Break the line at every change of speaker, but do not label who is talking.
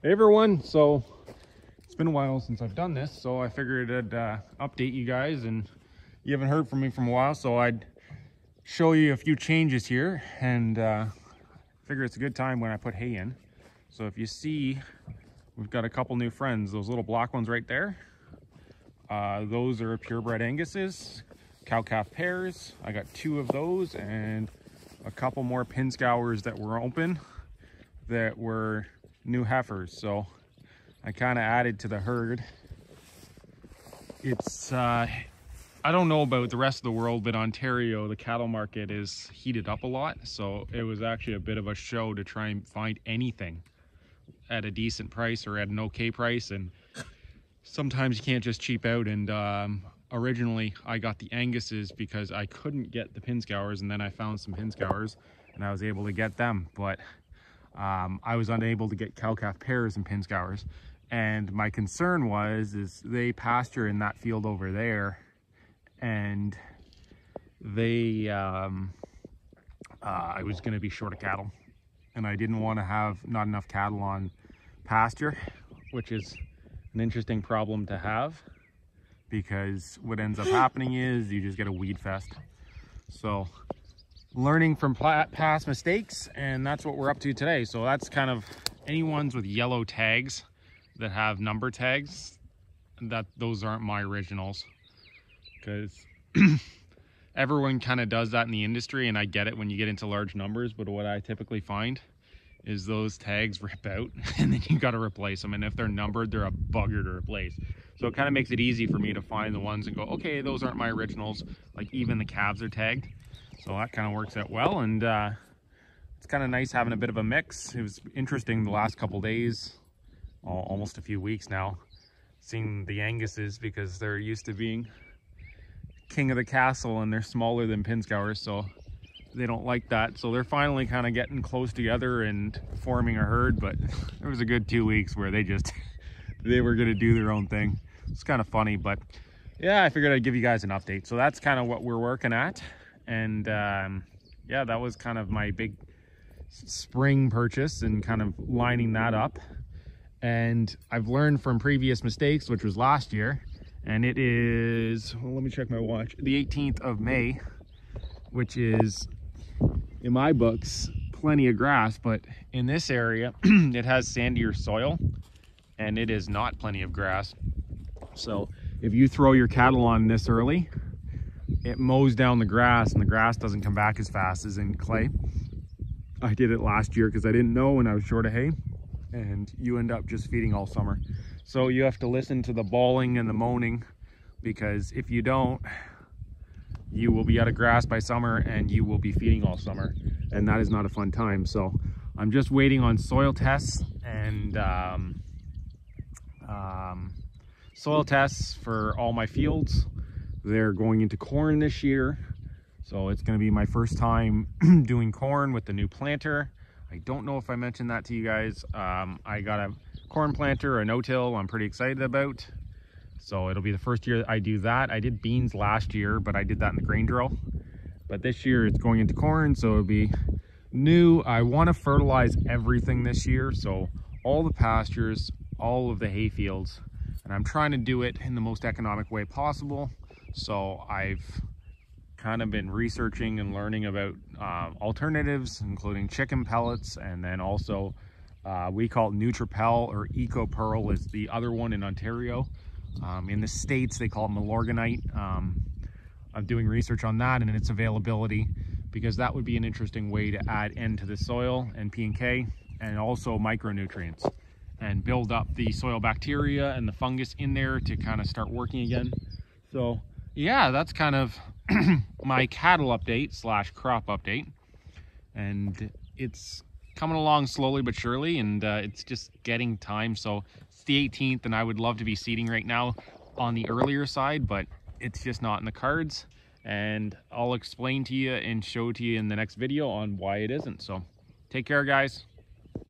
Hey everyone, so it's been a while since I've done this, so I figured I'd update you guys, and you haven't heard from me from a while, so I'd show you a few changes here, and figure it's a good time when I put hay in. So if you see, we've got a couple new friends. Those little black ones right there, those are purebred Anguses, cow-calf pairs. I got 2 of those and a couple more Pinzgauers that were open that were new heifers, so I kind of added to the herd. It's I don't know about the rest of the world, but Ontario, the cattle market is heated up a lot, so it was actually a bit of a show to try and find anything at a decent price or at an okay price, and sometimes you can't just cheap out. And originally I got the Anguses because I couldn't get the Pinzgauers, and then I found some Pinzgauers and I was able to get them, but I was unable to get cow-calf pairs and Pinzgauers. And my concern is they pasture in that field over there, and they I was going to be short of cattle, and I didn't want to have not enough cattle on pasture, which is an interesting problem to have, because what ends up happening is you just get a weed fest. So learning from past mistakes, and that's what we're up to today. So that's kind of any ones with yellow tags that have number tags, those aren't my originals, because everyone kind of does that in the industry, and I get it when you get into large numbers, but what I typically find is those tags rip out and then you got to replace them, and if they're numbered, they're a bugger to replace. So it kind of makes it easy for me to find the ones and go, okay, those aren't my originals. Like even the calves are tagged, so that kind of works out well. And it's kind of nice having a bit of a mix. It was interesting the last couple days, almost a few weeks now, seeing the Anguses, because they're used to being king of the castle and they're smaller than Pinzgauers, so they don't like that. So they're finally kind of getting close together and forming a herd, but it was a good 2 weeks where they just they were going to do their own thing. It's kind of funny, but yeah, I figured I'd give you guys an update. So that's kind of what we're working at. And yeah, that was kind of my big spring purchase and kind of lining that up. And I've learned from previous mistakes, which was last year, and it is, well, let me check my watch, the 18th of May, which is, in my books, plenty of grass, but in this area it has sandier soil and it is not plenty of grass. So if you throw your cattle on this early, it mows down the grass, and the grass doesn't come back as fast as in clay. I did it last year because I didn't know, and I was short of hay, and you end up just feeding all summer. So you have to listen to the bawling and the moaning, because if you don't, you will be out of grass by summer and you will be feeding all summer, and that is not a fun time. So I'm just waiting on soil tests and soil tests for all my fields. They're going into corn this year, so it's going to be my first time doing corn with the new planter. I don't know if I mentioned that to you guys. I got a corn planter, a no-till, I'm pretty excited about. So it'll be the first year I do that. I did beans last year, but I did that in the grain drill. But this year it's going into corn, so it'll be new. I want to fertilize everything this year, so all the pastures, all of the hay fields, and I'm trying to do it in the most economic way possible. So I've kind of been researching and learning about alternatives, including chicken pellets, and then also we call it Nutripel, or EcoPearl is the other one in Ontario. In the States they call it Milorganite. I'm doing research on that and its availability, because that would be an interesting way to add N to the soil and P&K, and also micronutrients, and build up the soil bacteria and the fungus in there to kind of start working again. So yeah, that's kind of my cattle update slash crop update, and it's coming along slowly but surely, and it's just getting time. So it's the 18th, and I would love to be seeding right now on the earlier side, but it's just not in the cards, and I'll explain to you and show to you in the next video on why it isn't. So take care, guys.